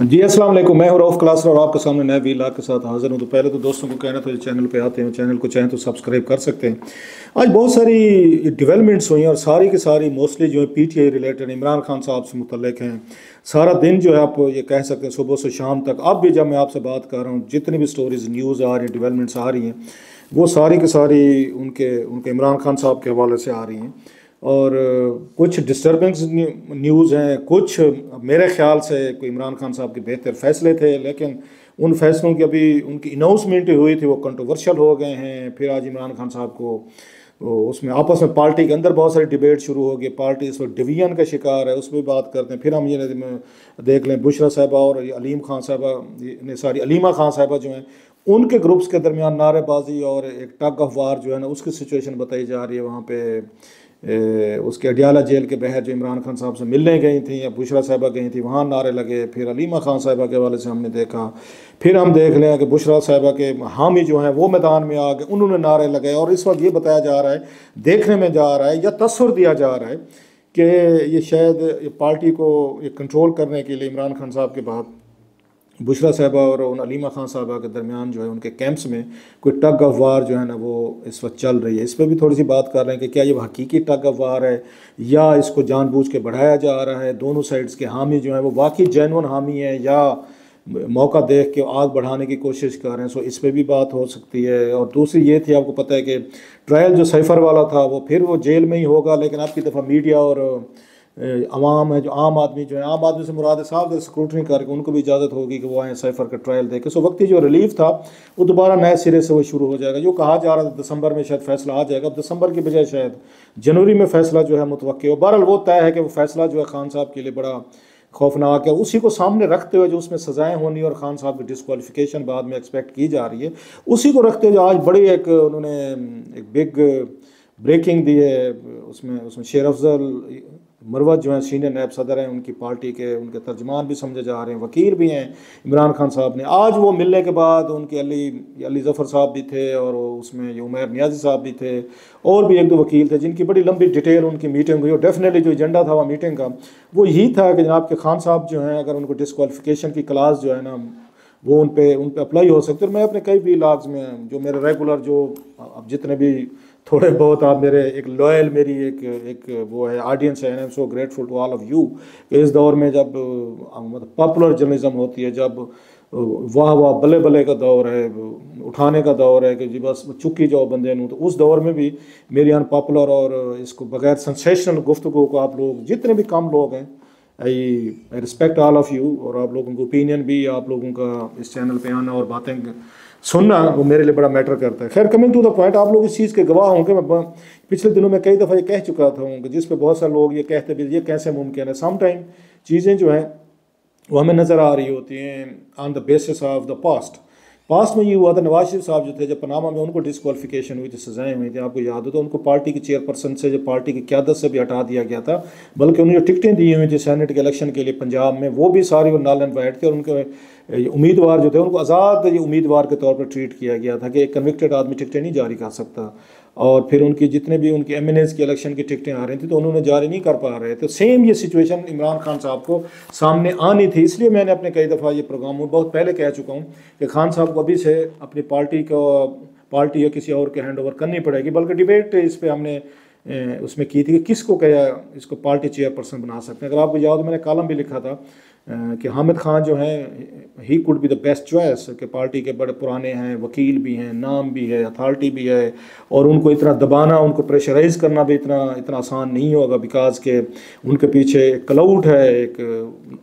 जी अस्सलाम वालेकुम। मैं हूं रऊफ़ क्लास और आपके सामने नए वीलॉग के साथ हाजिर हूं। तो पहले तो दोस्तों को कहना था जो चैनल पे आते हैं चैनल को चाहें तो सब्सक्राइब कर सकते हैं। आज बहुत सारी डेवलपमेंट्स हुई हैं और सारी की सारी मोस्टली जो है पीटीआई रिलेटेड इमरान खान साहब से मुतल्लिक हैं। सारा दिन जो है आप ये कह सकते हैं सुबह से शाम तक, अब भी जब मैं आपसे बात कर रहा हूँ जितनी भी स्टोरीज न्यूज़ आ रही हैं डेवलपमेंट्स आ रही हैं वो सारी की सारी उनके उनके इमरान खान साहब के हवाले से आ रही हैं। और कुछ डिस्टर्बिंग न्यूज़ हैं, कुछ मेरे ख्याल से कोई इमरान खान साहब के बेहतर फैसले थे, लेकिन उन फैसलों की अभी उनकी अनाउंसमेंट हुई थी वो कंट्रोवर्शियल हो गए हैं। फिर आज इमरान खान साहब को उसमें आपस में पार्टी के अंदर बहुत सारी डिबेट शुरू हो गई, पार्टी इस वक्त डिवीजन का शिकार है, उस पर बात करते हैं। फिर हम ये देख लें बुशरा साहिबा और अलीम खान साहिबा सारी अलीमा खान साहिबा जो हैं उनके ग्रुप्स के दरमियान नारेबाजी और एक टग ऑफ वार जो है ना उसकी सिचुएशन बताई जा रही है। वहाँ पे उसके अडियाला जेल के बाहर जो इमरान खान साहब से मिलने गई थी या बुशरा साहिबा गई थी वहाँ नारे लगे। फिर अलीमा खान साहिबा के हवाले से हमने देखा। फिर हम देख लें कि बुशरा साहिबा के हामी जो हैं वो मैदान में आ गए, उन्होंने नारे लगाए। और इस वक्त ये बताया जा रहा है, देखने में जा रहा है या तस्वर दिया जा रहा है कि ये शायद ये पार्टी को ये कंट्रोल करने के लिए इमरान खान साहब के बाद बुशरा साहिबा और उन अलीमा खान साहबा के दरमियान जो है उनके कैंप्स में कोई टग ऑफ वार जो है ना वो इस वक्त चल रही है। इस पर भी थोड़ी सी बात कर रहे हैं कि क्या ये हकीकी टग ऑफ वार है या इसको जानबूझ के बढ़ाया जा रहा है। दोनों साइड्स के हामी जो हैं वो वाकई जेन्युइन हामी हैं या मौका देख के आग बढ़ाने की कोशिश कर रहे हैं। सो इस पर भी बात हो सकती है। और दूसरी ये थी, आपको पता है कि ट्रायल जो सैफर वाला था वो फिर वो जेल में ही होगा, लेकिन आपकी दफ़ा मीडिया और अवाम है जो आम आदमी जो है, आम आदमी से मुराद साहब स्क्रूटनी करके उनको भी इजाज़त होगी कि वो आए सैफर का ट्रायल देखें। सो वक्ती जो रिलीफ था वो दोबारा नए सिरे से वो शुरू हो जाएगा। जो कहा जा रहा था दिसंबर में शायद फैसला आ जाएगा, अब दिसंबर की बजाय शायद जनवरी में फैसला जो है मुतवक्किल हो। बहरहाल वो तय है कि वो फैसला जो है खान साहब के लिए बड़ा खौफनाक है। उसी को सामने रखते हुए जो उसमें सज़ाएँ होनी और ख़ान साहब की डिस्क्वालिफिकेशन बाद में एक्सपेक्ट की जा रही है, उसी को रखते हुए आज बड़ी एक उन्होंने एक बिग ब्रेकिंग दी है। उसमें उसमें शेर अफजल मरवत जो है सीनियर नायब सदर हैं उनकी पार्टी के, उनके तर्जमान भी समझे जा रहे हैं, वकील भी हैं इमरान खान साहब ने। आज वो मिलने के बाद उनके अली ज़फ़र साहब भी थे और उसमें ये उमैर नियाज़ी साहब भी थे और भी एक दो वकील थे जिनकी बड़ी लंबी डिटेल उनकी मीटिंग हुई। और डेफिनेटली जो एजेंडा था वह मीटिंग का वो यही था कि जनाब के खान साहब जो हैं अगर उनको डिस्क्वालिफिकेशन की क्लास जो है ना वो उन पे अप्लाई हो सकती है। और मैं अपने कई व्लॉग्स में जो मेरे रेगुलर जो अब जितने भी थोड़े बहुत आप मेरे एक लॉयल मेरी एक वो है ऑडियंस है, I am so grateful to all of you. इस दौर में जब मतलब पॉपुलर जर्नलिज्म होती है, जब वाह वाह बल्ले बल्ले का दौर है, उठाने का दौर है कि जी बस चुकी जाओ बंदे नूं, तो उस दौर में भी मेरी अनपॉपुलर और इसको बगैर सेंसेशनल गुफ्तगू को आप लोग जितने भी कम लोग हैं I respect all of you. और आप लोगों का ओपिनियन भी, आप लोगों का इस चैनल पे आना और बातें सुनना वो मेरे लिए बड़ा मैटर करता है। खैर कमिंग टू द पॉइंट, आप लोग इस चीज़ के गवाह होंगे। मैं पिछले दिनों में कई दफ़ा ये कह चुका था कि जिस पे बहुत सारे लोग ये कहते भी ये कैसे मुमकिन है। सम टाइम चीज़ें जो हैं वो हमें नज़र आ रही होती हैं on the basis of the past में ये हुआ था। नवाज शरीफ साहब जो थे जब पनामा में उनको डिस्क्वालिफिकेशन हुई थी, सजाएं हुई थी, आपको याद हो तो उनको पार्टी की चेयरपर्सन से जो पार्टी की क़यादत से भी हटा दिया गया था, बल्कि उन्हें जो टिकटें दी हुई थी सेनेट के इलेक्शन के लिए पंजाब में वो भी सारी वो नल एंड वाइट थे। और उनके उम्मीदवार जो थे उनको आज़ाद ये उम्मीदवार के तौर पर ट्रीट किया गया था कि एक कन्विक्टेड आदमी टिकटें नहीं जारी कर सकता। और फिर उनकी जितने भी उनकी एमएनएस की इलेक्शन की टिकटें आ रही थी तो उन्होंने जारी नहीं कर पा रहे थे। सेम ये सिचुएशन इमरान खान साहब को सामने आनी थी। इसलिए मैंने अपने कई दफ़ा ये प्रोग्राम में बहुत पहले कह चुका हूँ कि खान साहब को अभी से अपनी पार्टी या किसी और के हैंड ओवर करनी पड़ेगी। बल्कि डिबेट इस पर हमने उसमें की थी कि किसको क्या इसको पार्टी चेयरपर्सन बना सकते हैं। अगर आपको याद, मैंने कॉलम भी लिखा था कि हामिद खान जो हैं he could be the best choice, कि पार्टी के बड़े पुराने हैं, वकील भी हैं, नाम भी है, अथॉरिटी भी है, और उनको इतना दबाना, उनको प्रेशराइज करना भी इतना आसान नहीं होगा बिकॉज के उनके पीछे एक क्लाउड है, एक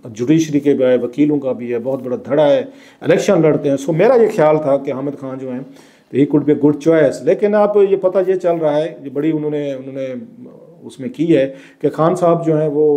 जुडिशरी के भी है, वकीलों का भी है, बहुत बड़ा धड़ा है, इलेक्शन लड़ते हैं। सो मेरा ये ख्याल था कि हामिद खान जो हैं तो he could be good choice. लेकिन अब ये पता ये चल रहा है, ये बड़ी उन्होंने उसमें की है कि खान साहब जो हैं वो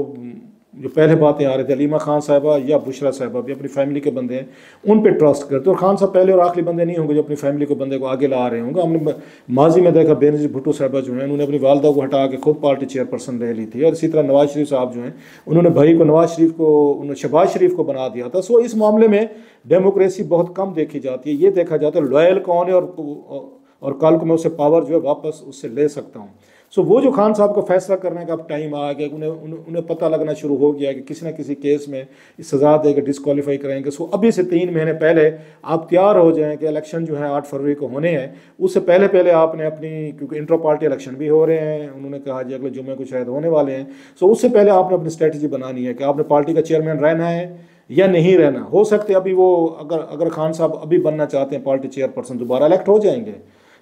जो पहले बातें आ रही थी अलीमा खान साहिबा या बुशरा साहिबा भी अपनी फैमिली के बंदे हैं, उन पे ट्रस्ट करते। और खान साहब पहले और आखिरी बंदे नहीं होंगे जो अपनी फैमिली को बंदे को आगे ला रहे होंगे। हमने माजी में देखा बेनज़ीर भुट्टो साहिबा जो हैं उन्होंने अपनी वालदा को हटा के खुद पार्टी चेयरपर्सन ले ली थी। और इसी तरह नवाज शरीफ साहब जो हैं उन्होंने भाई को नवाज शरीफ को उन्होंने शहबाज शरीफ को बना दिया था। सो इस मामले में डेमोक्रेसी बहुत कम देखी जाती है। ये देखा जाता है लॉयल कौन है और कल को मैं उसे पावर जो है वापस उससे ले सकता हूँ। सो वो जो खान साहब को फैसला करने का अब टाइम आ गया, उन्हें पता लगना शुरू हो गया कि किसी न किसी केस में सज़ा देकर डिस्क्वालीफाई करेंगे। सो अभी से 3 महीने पहले आप तैयार हो जाएं कि इलेक्शन जो है 8 फरवरी को होने हैं, उससे पहले पहले आपने अपनी, क्योंकि इंटर पार्टी इलेक्शन भी हो रहे हैं, उन्होंने कहा जी अगले जुम्मे को शायद होने वाले हैं, सो उससे पहले आपने अपनी स्ट्रेटजी बनानी है कि आपने पार्टी का चेयरमैन रहना है या नहीं रहना। हो सकते अभी वो अगर खान साहब अभी बनना चाहते हैं पार्टी चेयरपर्सन, दोबारा इलेक्ट हो जाएंगे,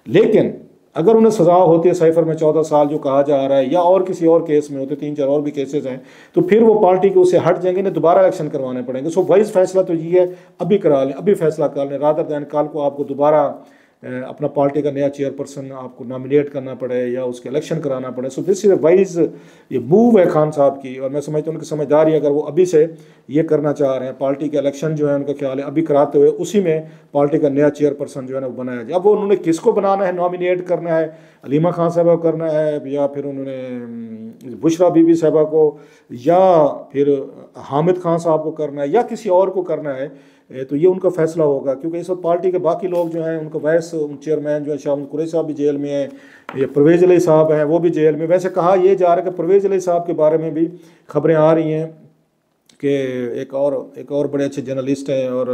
लेकिन अगर उन्हें सज़ा होती है साइफर में 14 साल जो कहा जा रहा है, या और किसी और केस में होते, 3-4 और भी केसेस हैं, तो फिर वो पार्टी के उससे हट जाएंगे, ना दोबारा इलेक्शन करवाने पड़ेंगे। सो वाइज फैसला तो ये है अभी करा लें, अभी फैसला कर लें, रादर दैन कल को आपको दोबारा अपना पार्टी का नया चेयरपर्सन आपको नॉमिनेट करना पड़े या उसके इलेक्शन कराना पड़े। सो दिस इज वाइज ये मूव है खान साहब की, और मैं समझता हूँ उनकी समझदारी, अगर वो अभी से ये करना चाह रहे हैं, पार्टी के इलेक्शन जो है उनका ख्याल है अभी कराते हुए उसी में पार्टी का नया चेयरपर्सन जो है ना वो बनाया जाए। अब वो उन्होंने किसको बनाना है, नॉमिनेट करना है अलीमा खान साहबा को करना है, या फिर उन्होंने बुशरा बीबी साहबा को, या फिर हामिद खान साहब को करना है, या किसी और को करना है, तो ये उनका फैसला होगा। क्योंकि इस वक्त पार्टी के बाकी लोग जो हैं उनका वाइस चेयरमैन जो है शाह कुरैशी साहब भी जेल में हैं, ये परवेज़ अली साहब हैं वो भी जेल में। वैसे कहा यह जा रहा है कि परवेज़ अली साहब के बारे में भी खबरें आ रही हैं कि एक और बड़े अच्छे जर्नलिस्ट हैं, और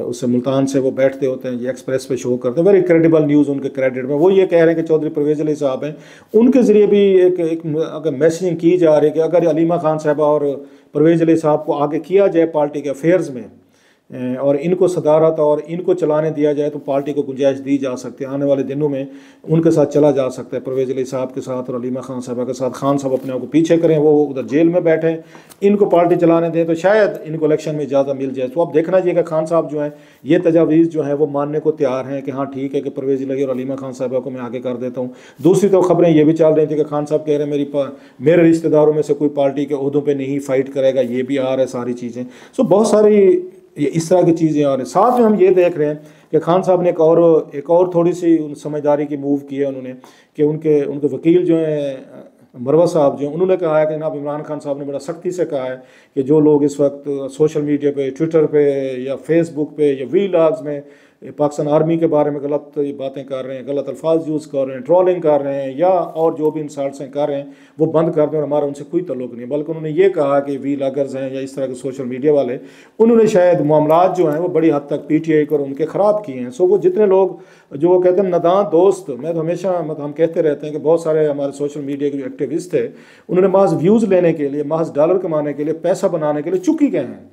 उससे मुल्तान से वो बैठते होते हैं, ये एक्सप्रेस पे शो करते हैं, वेरी क्रेडिबल न्यूज़ उनके क्रेडिट में। वो ये कह रहे हैं कि चौधरी परवेज़ अली साहब हैं, उनके ज़रिए भी एक अगर मैसेजिंग की जा रही है कि अगर अलीमा खान साहबा और परवेज़ अली साहब को आगे किया जाए पार्टी के अफेयर्स में, और इनको सदारत और इनको चलाने दिया जाए, तो पार्टी को गुंजाइश दी जा सकती है, आने वाले दिनों में उनके साथ चला जा सकता है, परवेज़ अली साहब के साथ और अलीमा खान साहबा के साथ। खान साहब अपने आप को पीछे करें, वो उधर जेल में बैठे, इनको पार्टी चलाने दें, तो शायद इनको इलेक्शन में ज़्यादा मिल जाए। तो अब देखना चाहिए कि खान साहब जो है ये तजावीज़ जो है वो मानने को तैयार हैं कि हाँ ठीक है कि परवेज़ अली और अलीमा खान साहबा को मैं आगे कर देता हूँ। दूसरी तो खबरें ये भी चल रही थी कि खान साहब कह रहे हैं मेरे रिश्तेदारों में से कोई पार्टी के ओहदों पर नहीं फाइट करेगा, ये भी आ रहा है सारी चीज़ें। सो बहुत सारी ये इस तरह की चीज़ें आ रही। साथ में हम ये देख रहे हैं कि खान साहब ने एक और थोड़ी सी समझदारी की मूव की है उन्होंने, कि उनके वकील जो हैं मरवा साहब जो, उन्होंने कहा है कि जनाब इमरान खान साहब ने बड़ा सख्ती से कहा है कि जो लोग इस वक्त सोशल मीडिया पे, ट्विटर पे या फेसबुक पे या वीलॉग्स में पाकिस्तान आर्मी के बारे में गलत बातें कर रहे हैं, गलत अल्फाज यूज़ कर रहे हैं, ट्रोलिंग कर रहे हैं, या और जो भी इंसल्ट्स हैं कर रहे हैं, वो बंद कर दें, और हमारा उनसे कोई तल्लुक़ नहीं। बल्कि उन्होंने ये कहा कि वीलॉगर्स हैं या इस तरह के सोशल मीडिया वाले, उन्होंने शायद मामलात जो हैं वो बड़ी हद तक PTI को और उनके ख़राब किए हैं। सो वो जितने लोग जो वो कहते हैं नदान दोस्त, मैं तो हमेशा हम कहते रहते हैं कि बहुत सारे हमारे सोशल मीडिया के जो एक्टिविस्ट थे, उन्होंने महज व्यूज़ लेने के लिए, महज डॉलर कमाने के लिए, पैसा बनाने के लिए चुक ही गए हैं।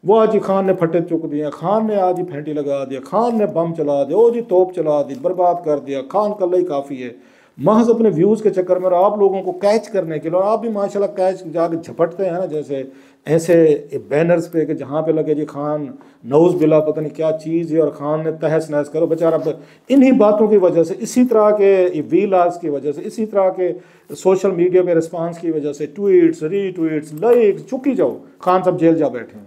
वो आज ही खान ने फटे चुक दिए, खान ने आज ही फेंटी लगा दिया, खान ने बम चला दिया, ओ जी तोप चला दी, बर्बाद कर दिया, खान कल ही काफ़ी है, महज अपने व्यूज़ के चक्कर में। और आप लोगों को कैच करने के लिए, और आप भी माशाल्लाह कैच जाके झपटते हैं ना, जैसे ऐसे बैनर्स पे कि जहाँ पे लगे जी खान नौज बिला पता नहीं क्या चीज़ है, और खान ने तहस नहस करो बेचारा। इन्हीं बातों की वजह से, इसी तरह के वीलॉग्स की वजह से, इसी तरह के सोशल मीडिया पे रिस्पांस की वजह से, ट्वीट्स, रीट्वीट्स, लाइक्स, चुकी जाओ, खान साहब जेल जा बैठे हैं।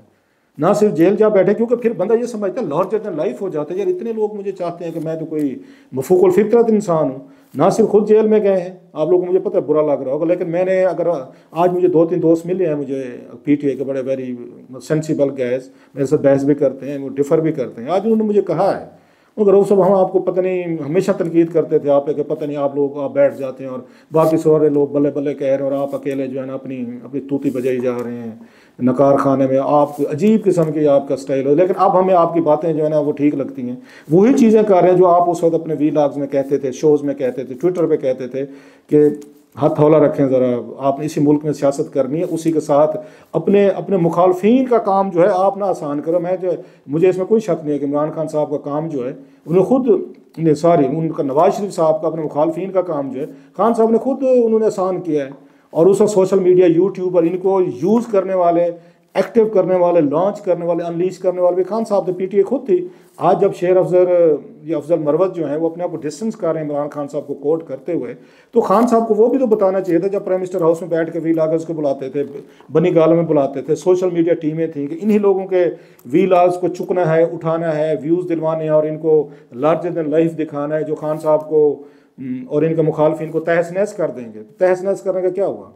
ना सिर्फ जेल जा बैठे, क्योंकि फिर बंदा ये समझता है लार्जर देन लाइफ हो जाता है, यार इतने लोग मुझे चाहते हैं कि मैं तो कोई मफूकुल फितरत इंसान हूँ। ना सिर्फ खुद जेल में गए हैं, आप लोगों को मुझे पता है बुरा लग रहा होगा, लेकिन मैंने अगर आज मुझे 2-3 दोस्त मिले हैं मुझे PTI के, बड़े वेरी सेंसिबल गैस, मेरे साथ बहस भी करते हैं, वो डिफ़र भी करते हैं। आज उन्होंने मुझे कहा है, मगर वो सब हम आपको पता नहीं हमेशा तनकीद करते थे आप कि पता नहीं आप लोग आप बैठ जाते हैं और बाकी सारे लोग बल्ले बल्ले कह रहे हैं, और आप अकेले जो है ना अपनी तूती बजाई जा रहे हैं नकार खाने में। आप अजीब किस्म की आपका स्टाइल हो, लेकिन अब हमें आपकी बातें जो है ना वो ठीक लगती हैं। वही चीज़ें कर रहे हैं जो आप उस वक्त अपने वीलॉग्स में कहते थे, शोज़ में कहते थे, ट्विटर पे कहते थे कि हाथ हौला रखें ज़रा, आपने इसी मुल्क में सियासत करनी है, उसी के साथ अपने मुखालफिन का काम जो है आप ना आसान करो। मुझे इसमें कोई शक नहीं है कि इमरान खान साहब का काम जो है उन्हें खुद उनका नवाज शरीफ साहब का अपने मुखालफिन का काम जो है खान साहब ने खुद उन्होंने आसान किया है। और उस सोशल मीडिया, यूट्यूब और इनको यूज़ करने वाले, एक्टिव करने वाले, लॉन्च करने वाले, अनलीश करने वाले भी खान साहब थे, PTI खुद थी। आज जब शेर अफजल मरवत जो है वो अपने आप को डिस्टेंस कर रहे हैं इमरान खान साहब को कोट करते हुए, तो खान साहब को वो भी तो बताना चाहिए था। जब प्राइम मिनिस्टर हाउस में बैठ के वीलॉगर्स को बुलाते थे, बनी गालों में बुलाते थे, सोशल मीडिया टीमें थी कि इन्हीं लोगों के वीलॉग्स को चुकना है, उठाना है, व्यूज़ दिलवाने हैं और इनको लार्जर देन लाइफ दिखाना है, जो खान साहब को और इनके मुखालफिन को तहस नहस कर देंगे। तहस नहस करने का क्या हुआ?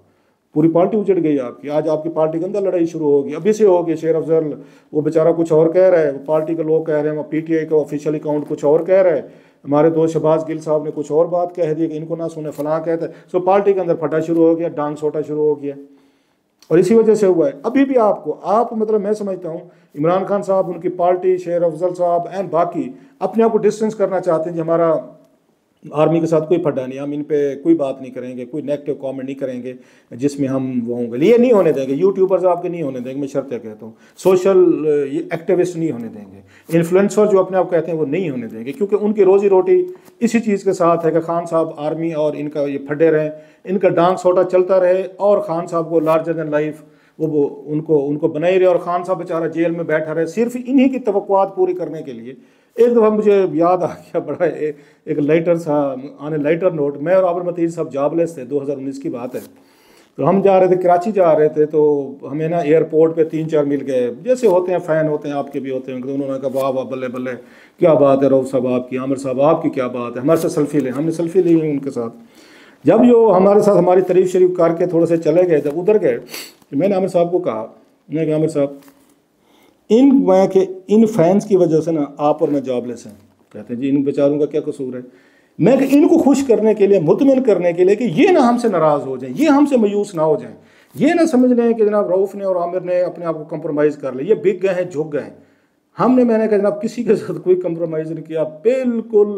पूरी पार्टी उजड़ गई आपकी। आज आपकी पार्टी के अंदर लड़ाई शुरू होगी, अभी से होगी। शेर अफजल वो बेचारा कुछ और कह रहा है, पार्टी के लोग कह रहे हैं, पीटीआई का ऑफिशियल अकाउंट कुछ और कह रहा है, हमारे दोस्त शहबाज गिल साहब ने कुछ और बात कह दी कि इनको ना सुने, फलां कहते हैं। सो पार्टी के अंदर फटा शुरू हो गया, डांग सोटा शुरू हो गया, और इसी वजह से हुआ है। अभी भी आप मतलब मैं समझता हूँ इमरान खान साहब, उनकी पार्टी, शेर अफजल साहब एंड बाकी अपने आप को डिस्टेंस करना चाहते हैं कि हमारा आर्मी के साथ कोई फड्डा नहीं, हम इन पे कोई बात नहीं करेंगे, कोई नेगेटिव कमेंट नहीं करेंगे जिसमें हम वो होंगे, ये नहीं होने देंगे। यूट्यूबर्स आपके नहीं होने देंगे, मैं शर्त कहता हूँ। सोशल ये एक्टिविस्ट नहीं होने देंगे, इन्फ्लुएंसर जो अपने आप कहते हैं वो नहीं होने देंगे, क्योंकि उनकी रोजी रोटी इसी चीज़ के साथ है कि खान साहब आर्मी और इनका ये फड्डे रहें, इनका डांग सोटा चलता रहे, और खान साहब को लार्जर देन लाइफ वो उनको बनाई रहे, और खान साहब बेचारा जेल में बैठा रहे सिर्फ इन्हीं की तवक्कुआत पूरी करने के लिए। एक दफ़ा मुझे याद आ गया बड़ा, एक लाइटर सा आने लाइटर नोट, मैं और आबिर मतीन साहब जॉबलेस थे, 2019 की बात है। तो हम जा रहे थे, कराची जा रहे थे, तो हमें ना एयरपोर्ट पे 3-4 मिल गए, जैसे होते हैं फ़ैन होते हैं, आपके भी होते हैं। तो उन्होंने कहा वाह वाह बल्ले बल्ले क्या बात है रऊफ साहब आपकी, आमिर साहब आपकी क्या बात है, हमारे साथ सेल्फी लें। हमने सेल्फी ली उनके साथ। जब जो हमारे साथ हमारी तारीफ शरीफ करके थोड़े से चले गए, जब उधर गए तो मैंने आमिर साहब को कहा, मैंने कहा आमिर साहब इन फैंस की वजह से ना आप और मैं जॉबलेस हैं। कहते हैं जी इन बेचारों का क्या कसूर है। मैं इनको खुश करने के लिए, मुतमिन करने के लिए कि ये ना हमसे नाराज़ हो जाएं, ये हमसे मायूस ना हो जाएं, ये ना समझ लें कि जनाब रऊफ़ ने और आमिर ने अपने आप को कंप्रोमाइज़ कर लिया, ये बिक गए हैं, झुक गए हैं। मैंने कहा जनाब किसी के साथ कोई कंप्रोमाइज़ नहीं किया, बिल्कुल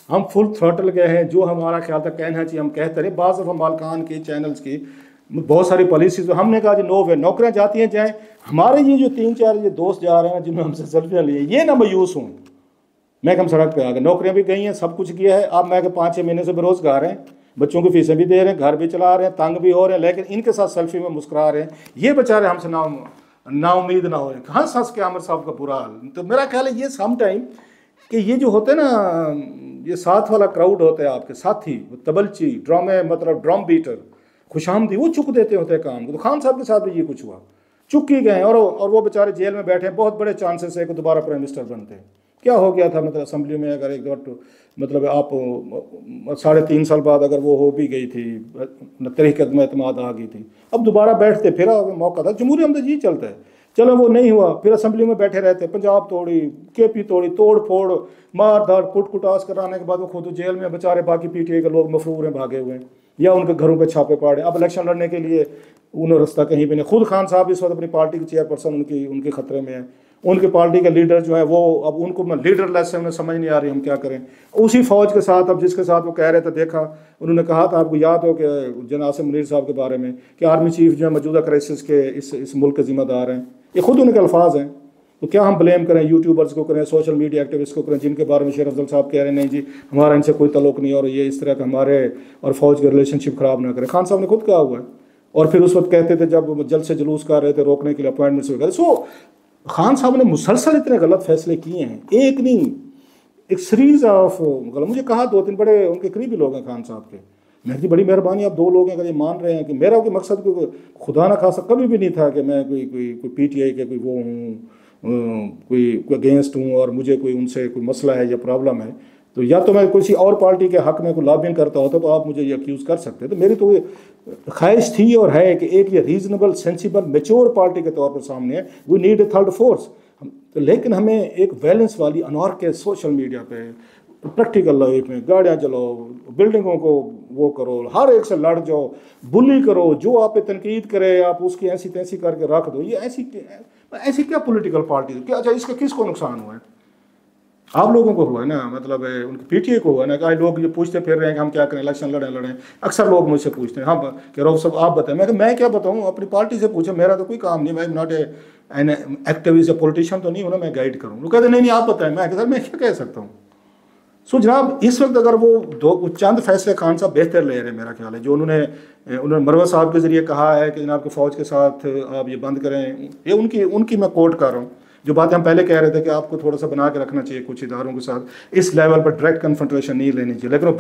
हम फुल थ्रॉटल गए हैं। जो हमारा ख्याल था कहना चाहिए हम कहते रहे। बाज़ दफ़ा मालकान की चैनल्स की बहुत सारी पॉलिसीज, हमने कहा जी नो वे, नौकरियाँ जाती हैं जाएँ, हमारे ये जो 3-4 ये दोस्त जा रहे हैं जिन्होंने हमसे सेल्फियाँ ली, ये ना मायूस हूँ। मैं हम सड़क पे आ गए, नौकरियाँ भी गई हैं, सब कुछ किया है। अब मैं 5-6 महीने से बेरोजगार हैं, बच्चों की फीसें भी दे रहे हैं, घर भी चला रहे हैं, तंग भी हो रहे हैं, लेकिन इनके साथ सेल्फी में मुस्कुरा रहे हैं। ये बेचारे हमसे ना उम्मीद ना हो। हंस हंस के आमिर साहब का बुरा हाल। तो मेरा ख्याल है ये सम टाइम कि ये जो होते हैं ना, ये साथ वाला क्राउड होता है आपके साथी, तबलची ड्रामे, मतलब ड्रम बीटर, खुशामदी, वो चुक देते होते हैं काम को। तो खान साहब के साथ भी ये कुछ हुआ, चुक ही गए, और वो बेचारे जेल में बैठे हैं। बहुत बड़े चांसेस है कि दोबारा प्राइम मिनिस्टर बनते हैं। क्या हो गया था, मतलब असेंबली में अगर एक दो मतलब आप 3.5 साल बाद अगर वो हो भी गई थी, तहरीक एतमाद आ गई थी, अब दोबारा बैठते, फिर मौका था। जमहूरियत में तो जी चलता है, चलो वो नहीं हुआ, फिर असेंबली में बैठे रहते, पंजाब तोड़ी, केपी तोड़ी, तोड़ फोड़, मार धाड़, कुटास कराने के बाद वो खुद जेल में बेचारे, बाकी पीटीआई के लोग मफरूर हैं, भागे हुए हैं, या उनके घरों पे छापे पाड़े। अब इलेक्शन लड़ने के लिए उन्हें रास्ता कहीं पे नहीं। खुद खान साहब इस वक्त अपनी पार्टी के चेयरपर्सन उनके खतरे में है। उनके पार्टी के लीडर जो है वो, अब उनको लीडर लेस है, उन्हें समझ नहीं आ रही हम क्या करें। उसी फौज के साथ, अब जिसके साथ वो कह रहे थे, देखा उन्होंने कहा था, आपको याद हो कि जनाब मुनीर साहब के बारे में, कि आर्मी चीफ जो है मौजूदा क्राइसिस के इस मुल्क के जिम्मेदार हैं। ये खुद उनके अल्फाज हैं। तो क्या हम ब्लेम करें यूट्यूबर्स को, करें सोशल मीडिया एक्टिविस्ट को करें, जिनके बारे में शेर अफजल साहब कह रहे हैं नहीं जी हमारा इनसे कोई तल्लुक नहीं, और ये इस तरह का हमारे और फौज के रिलेशनशिप खराब ना करें। खान साहब ने खुद कहा हुआ है। और फिर उस वक्त कहते थे जब जल्द से जुलूस कर रहे थे रोकने के लिए, अपॉइंटमेंट्स वगैरह। सो खान साहब ने मुसलसल इतने गलत फैसले किए हैं, एक नहीं, एक सीरीज ऑफ गलत। मुझे कहा 2-3 बड़े उनके करीबी लोग हैं खान साहब के, मैं की बड़ी मेहरबानी, आप 2 लोग हैं अगर ये मान रहे हैं कि मेरा कोई मकसद कोई खुदा ना खासा कभी भी नहीं था कि मैं कोई पीटीआई के कोई वो हूँ, कोई अगेंस्ट हूँ, और मुझे कोई उनसे कोई मसला है या प्रॉब्लम है। तो या तो मैं किसी और पार्टी के हक में कोई लॉबिंग करता होता तो आप मुझे ये अक्यूज़ कर सकते। तो मेरी तो ये ख्वाहिश थी और है कि एक ये रीजनेबल, सेंसिबल, मेच्योर पार्टी के तौर पर सामने है। We need a third force. लेकिन हमें एक बैलेंस वाली अनौर के सोशल मीडिया पे, प्रैक्टिकल लाइफ में गाड़ियाँ चलाओ, बिल्डिंगों को वो करो, हर एक से लड़ जाओ, बुली करो, जो आप पे तनकीद करे आप उसकी ऐसी तैसी करके रख दो। ये ऐसी क्या पॉलिटिकल पार्टी क्या? अच्छा, इसका किसको नुकसान हुआ है? आप लोगों को हुआ है ना, मतलब उनकी पीटीआई को हुआ है ना। कई लोग ये पूछते फिर रहे हैं कि हम क्या करें, इलेक्शन लड़ें। अक्सर लोग मुझसे पूछते हैं, हाँ कि रऊफ साहब आप बताएं। मैं क्या बताऊँ, अपनी पार्टी से पूछे, मेरा तो कोई काम नहीं, मैं नॉट एन एक्टिविस्ट या पॉलिटिशियन तो नहीं हूँ ना, मैं गाइड करूँ। वो कहते नहीं आप बताएं। मैं कहता मैं क्या कह सकता हूँ। सो जनाब इस वक्त अगर वो चंद फैसले खान साहब बेहतर ले रहे हैं, मेरा ख्याल है, जो उन्होंने मरवा साहब के ज़रिए कहा है कि जनाब के फ़ौज के साथ आप ये बंद करें, ये उनकी मैं कोट कर रहा हूँ। जो बातें हम पहले कह रहे थे कि आपको थोड़ा सा बना के रखना चाहिए कुछ इदारों के साथ, इस लेवल पर डायरेक्ट कन्फ्रंटेशन नहीं लेनी चाहिए। लेकिन वो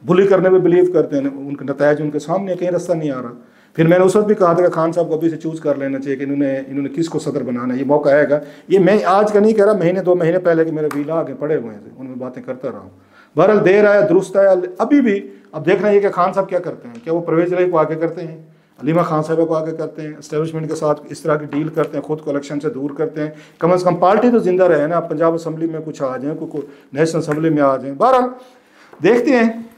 बुली करने में बिलीव करते हैं, उनके नतायज उनके सामने, कहीं रास्ता नहीं आ रहा। फिर मैंने उस वक्त भी कहा था कि खान साहब को अभी से चूज़ कर लेना चाहिए कि इन्होंने किसको सदर बनाना है। ये मौका आएगा। ये मैं आज का नहीं कह रहा, 2 महीने पहले के मेरे वीला आगे पड़े हुए हैं, उनमें बातें करता रहा हूँ। बहरहाल देर आया दुरुस्त आया, अभी भी अब देखना ये कि खान साहब क्या करते हैं। क्या वो परवेज़ इलाही को आगे करते हैं? हलीमा खान साहब को आगे करते हैं, इस्टेब्लिशमेंट के साथ इस तरह की डील करते हैं, खुद को इलेक्शन से दूर करते हैं। कम से कम पार्टी तो जिंदा रहे ना, पंजाब असम्बली में कुछ आ जाए, नेशनल असम्बली में आ जाए। बहरहाल देखते हैं